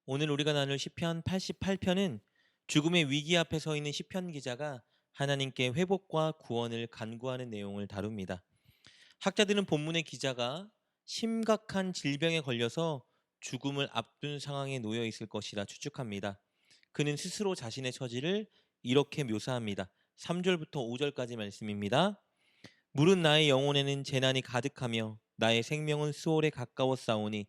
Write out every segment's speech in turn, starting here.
오늘 우리가 나눌 시편 88편은 죽음의 위기 앞에 서 있는 시편 기자가 하나님께 회복과 구원을 간구하는 내용을 다룹니다. 학자들은 본문의 기자가 심각한 질병에 걸려서 죽음을 앞둔 상황에 놓여 있을 것이라 추측합니다. 그는 스스로 자신의 처지를 이렇게 묘사합니다. 3절부터 5절까지 말씀입니다. 물은 나의 영혼에는 재난이 가득하며 나의 생명은 수월에 가까워 싸우니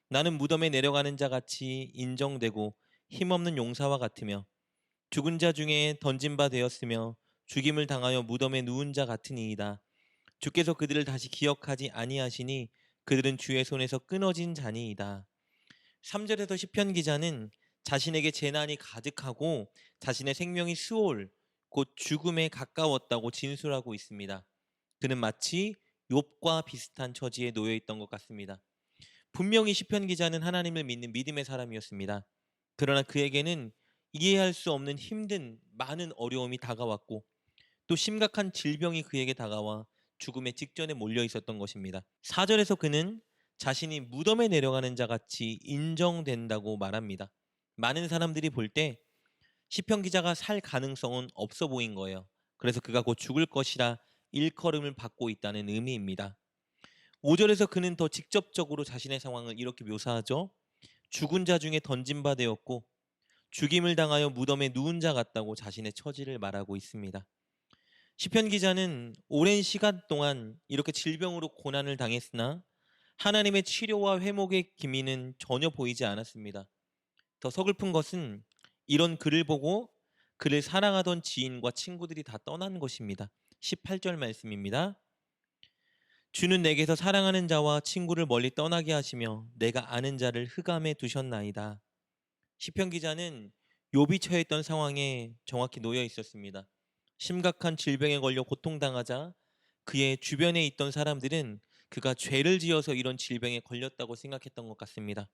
나는 무덤에 내려가는 자 같이 인정되고 힘없는 용사와 같으며 죽은 자 중에 던진 바 되었으며 죽임을 당하여 무덤에 누운 자 같으니이다. 주께서 그들을 다시 기억하지 아니하시니 그들은 주의 손에서 끊어진 자니이다. 3절에서 시편 기자는 자신에게 재난이 가득하고 자신의 생명이 수월, 곧 죽음에 가까웠다고 진술하고 있습니다. 그는 마치 욥과 비슷한 처지에 놓여 있던 것 같습니다. 분명히 시편 기자는 하나님을 믿는 믿음의 사람이었습니다. 그러나 그에게는 이해할 수 없는 힘든 많은 어려움이 다가왔고 또 심각한 질병이 그에게 다가와 죽음의 직전에 몰려 있었던 것입니다. 4절에서 그는 자신이 무덤에 내려가는 자 같이 인정된다고 말합니다. 많은 사람들이 볼 때 시편 기자가 살 가능성은 없어 보인 거예요. 그래서 그가 곧 죽을 것이라 일컬음을 받고 있다는 의미입니다. 5절에서 그는 더 직접적으로 자신의 상황을 이렇게 묘사하죠. 죽은 자 중에 던진 바 되었고 죽임을 당하여 무덤에 누운 자 같다고 자신의 처지를 말하고 있습니다. 시편 기자는 오랜 시간 동안 이렇게 질병으로 고난을 당했으나 하나님의 치료와 회복의 기미는 전혀 보이지 않았습니다. 더 서글픈 것은 이런 글을 보고 그를 사랑하던 지인과 친구들이 다 떠난 것입니다. 18절 말씀입니다. 주는 내게서 사랑하는 자와 친구를 멀리 떠나게 하시며 내가 아는 자를 흑암에 두셨나이다. 시편 기자는 욥이 처했던 상황에 정확히 놓여 있었습니다. 심각한 질병에 걸려 고통당하자 그의 주변에 있던 사람들은 그가 죄를 지어서 이런 질병에 걸렸다고 생각했던 것 같습니다.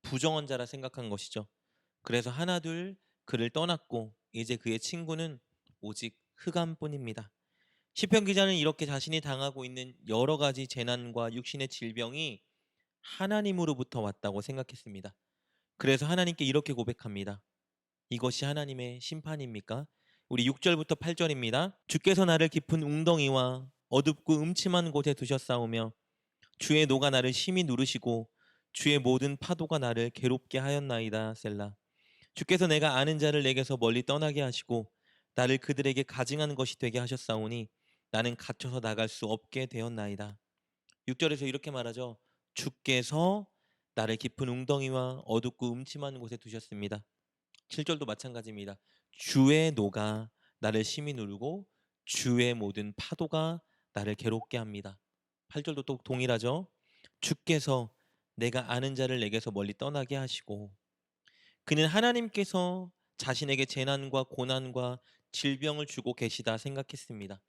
부정한 자라 생각한 것이죠. 그래서 하나둘 그를 떠났고 이제 그의 친구는 오직 흑암뿐입니다. 시편 기자는 이렇게 자신이 당하고 있는 여러 가지 재난과 육신의 질병이 하나님으로부터 왔다고 생각했습니다. 그래서 하나님께 이렇게 고백합니다. 이것이 하나님의 심판입니까? 우리 6절부터 8절입니다. 주께서 나를 깊은 웅덩이와 어둡고 음침한 곳에 두셨사오며 주의 노가 나를 심히 누르시고 주의 모든 파도가 나를 괴롭게 하였나이다. 셀라. 주께서 내가 아는 자를 내게서 멀리 떠나게 하시고 나를 그들에게 가증한 것이 되게 하셨사오니 나는 갇혀서 나갈 수 없게 되었나이다. 6절에서 이렇게 말하죠. 주께서 나를 깊은 웅덩이와 어둡고 음침한 곳에 두셨습니다. 7절도 마찬가지입니다. 주의 노가 나를 심히 누르고 주의 모든 파도가 나를 괴롭게 합니다. 8절도 또 동일하죠. 주께서 내가 아는 자를 내게서 멀리 떠나게 하시고 그는 하나님께서 자신에게 재난과 고난과 질병을 주고 계시다 생각했습니다.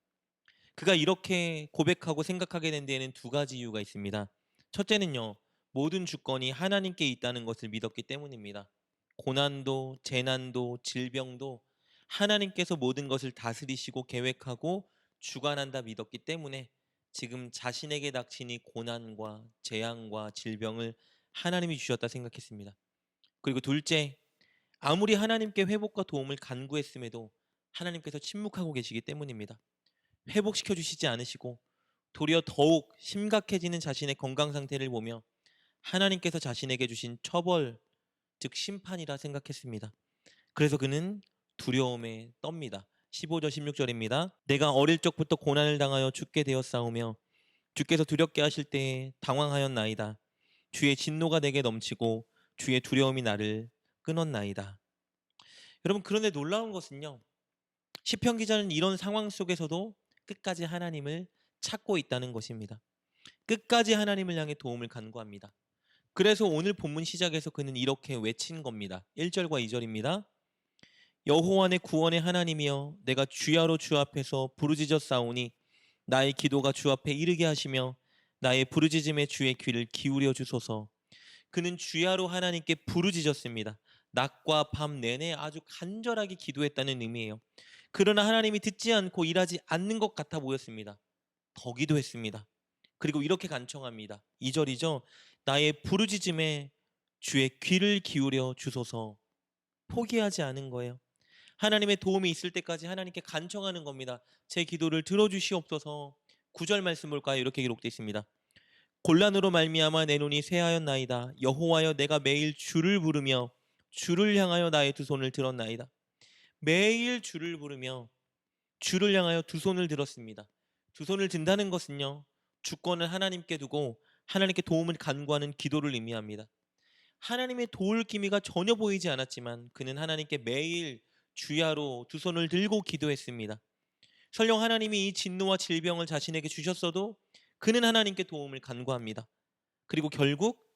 그가 이렇게 고백하고 생각하게 된 데에는 두 가지 이유가 있습니다. 첫째는요, 모든 주권이 하나님께 있다는 것을 믿었기 때문입니다. 고난도, 재난도, 질병도 하나님께서 모든 것을 다스리시고 계획하고 주관한다 믿었기 때문에 지금 자신에게 닥친 이 고난과 재앙과 질병을 하나님이 주셨다 생각했습니다. 그리고 둘째, 아무리 하나님께 회복과 도움을 간구했음에도 하나님께서 침묵하고 계시기 때문입니다. 회복시켜 주시지 않으시고 도리어 더욱 심각해지는 자신의 건강 상태를 보며 하나님께서 자신에게 주신 처벌, 즉 심판이라 생각했습니다. 그래서 그는 두려움에 떱니다. 15절 16절입니다. 내가 어릴 적부터 고난을 당하여 죽게 되었사오며 주께서 두렵게 하실 때에 당황하였나이다. 주의 진노가 내게 넘치고 주의 두려움이 나를 끊었나이다. 여러분, 그런데 놀라운 것은요, 시편 기자는 이런 상황 속에서도 끝까지 하나님을 찾고 있다는 것입니다. 끝까지 하나님을 향해 도움을 간구합니다. 그래서 오늘 본문 시작에서 그는 이렇게 외친 겁니다. 1절과 2절입니다. 여호와 내 구원의 하나님이여 내가 주야로 주 앞에서 부르짖어 싸우니 나의 기도가 주 앞에 이르게 하시며 나의 부르짖음에 주의 귀를 기울여 주소서. 그는 주야로 하나님께 부르짖었습니다. 낮과 밤 내내 아주 간절하게 기도했다는 의미예요. 그러나 하나님이 듣지 않고 일하지 않는 것 같아 보였습니다. 더 기도했습니다. 그리고 이렇게 간청합니다. 2절이죠. 나의 부르짖음에 주의 귀를 기울여 주소서. 포기하지 않은 거예요. 하나님의 도움이 있을 때까지 하나님께 간청하는 겁니다. 제 기도를 들어주시옵소서. 9절 말씀 볼까요? 이렇게 기록되어 있습니다. 곤란으로 말미암아 내 눈이 쇠하였나이다. 여호와여, 내가 매일 주를 부르며 주를 향하여 나의 두 손을 들었나이다. 매일 주를 부르며 주를 향하여 두 손을 들었습니다. 두 손을 든다는 것은요, 주권을 하나님께 두고 하나님께 도움을 간구하는 기도를 의미합니다. 하나님의 도울 기미가 전혀 보이지 않았지만 그는 하나님께 매일 주야로 두 손을 들고 기도했습니다. 설령 하나님이 이 진노와 질병을 자신에게 주셨어도 그는 하나님께 도움을 간구합니다. 그리고 결국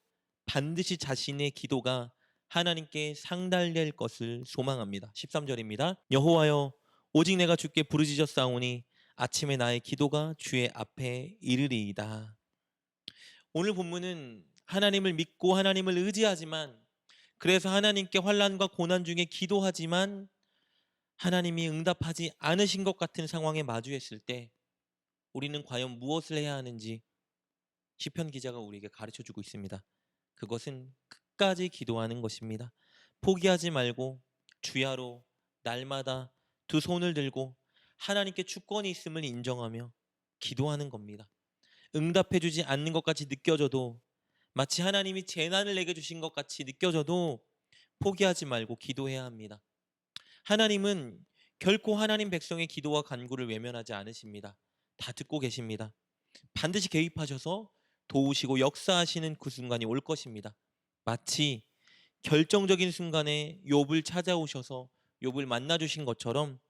반드시 자신의 기도가 하나님께 상달될 것을 소망합니다. 13절입니다. 여호와여, 오직 내가 주께 부르짖었사오니 아침에 나의 기도가 주의 앞에 이르리이다. 오늘 본문은 하나님을 믿고 하나님을 의지하지만, 그래서 하나님께 환난과 고난 중에 기도하지만 하나님이 응답하지 않으신 것 같은 상황에 마주했을 때 우리는 과연 무엇을 해야 하는지 시편 기자가 우리에게 가르쳐주고 있습니다. 그것은 끝까지 기도하는 것입니다. 포기하지 말고 주야로 날마다 두 손을 들고 하나님께 주권이 있음을 인정하며 기도하는 겁니다. 응답해주지 않는 것 같이 느껴져도, 마치 하나님이 재난을 내게 주신 것 같이 느껴져도 포기하지 말고 기도해야 합니다. 하나님은 결코 하나님 백성의 기도와 간구를 외면하지 않으십니다. 다 듣고 계십니다. 반드시 개입하셔서 도우시고 역사하시는 그 순간이 올 것입니다. 마치 결정적인 순간에 욥을 찾아오셔서 욥을 만나주신 것처럼,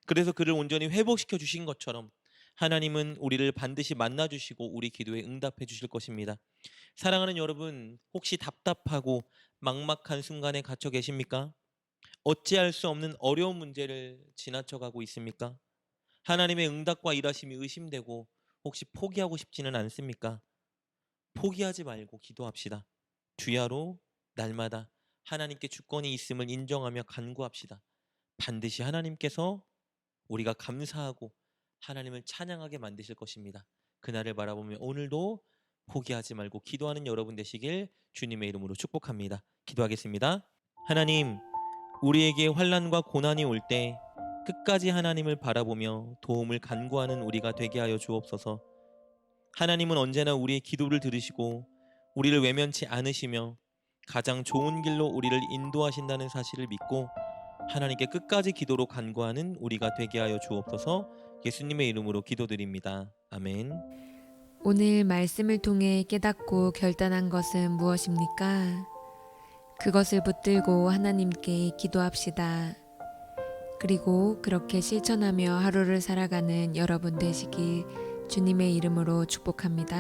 그래서 그를 온전히 회복시켜 주신 것처럼 하나님은 우리를 반드시 만나주시고 우리 기도에 응답해 주실 것입니다. 사랑하는 여러분, 혹시 답답하고 막막한 순간에 갇혀 계십니까? 어찌할 수 없는 어려운 문제를 지나쳐가고 있습니까? 하나님의 응답과 일하심이 의심되고 혹시 포기하고 싶지는 않습니까? 포기하지 말고 기도합시다. 주야로 날마다 하나님께 주권이 있음을 인정하며 간구합시다. 반드시 하나님께서 우리가 감사하고 하나님을 찬양하게 만드실 것입니다. 그날을 바라보며 오늘도 포기하지 말고 기도하는 여러분 되시길 주님의 이름으로 축복합니다. 기도하겠습니다. 하나님, 우리에게 환난과 고난이 올 때 끝까지 하나님을 바라보며 도움을 간구하는 우리가 되게 하여 주옵소서. 하나님은 언제나 우리의 기도를 들으시고 우리를 외면치 않으시며 가장 좋은 길로 우리를 인도하신다는 사실을 믿고 하나님께 끝까지 기도로 간구하는 우리가 되게 하여 주옵소서. 예수님의 이름으로 기도드립니다. 아멘. 오늘 말씀을 통해 깨닫고 결단한 것은 무엇입니까? 그것을 붙들고 하나님께 기도합시다. 그리고 그렇게 실천하며 하루를 살아가는 여러분 되시길 주님의 이름으로 축복합니다.